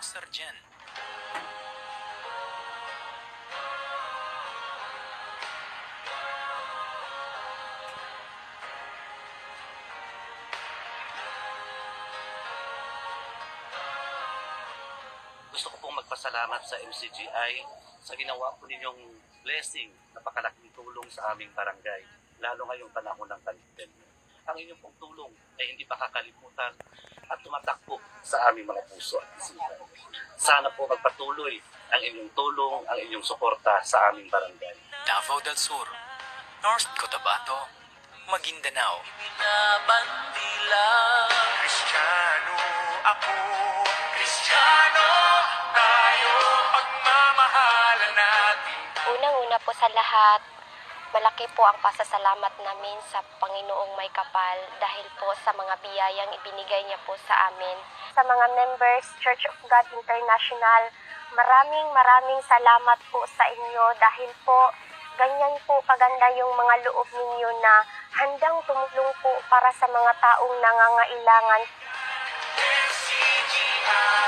rockstar dyan. Gusto ko pong magpasalamat sa MCGI sa ginawa po ninyong blessing, napakalaking tulong sa aming barangay, lalo ngayong panahon ng pandemya. Ang inyong pong tulong ay hindi pa kakalimutan at tumatakbo sa aming mga puso at isipan. Sana po magpatuloy ang inyong tulong, ang inyong suporta sa aming barangay. Davao del Sur, North Cotabato, Maguindanao. Binabandila. Kristiyano ako, Kristiyano tayo, pagmamahalan natin. Unang-una po sa lahat, malaki po ang pasasalamat namin sa Panginoong May Kapal dahil po sa mga biyayang ibinigay niya po sa amin. Sa mga members, Church of God International, maraming salamat po sa inyo dahil po ganyan po kaganda yung mga loob ninyo na handang tumulong po para sa mga taong nangangailangan. MCGI.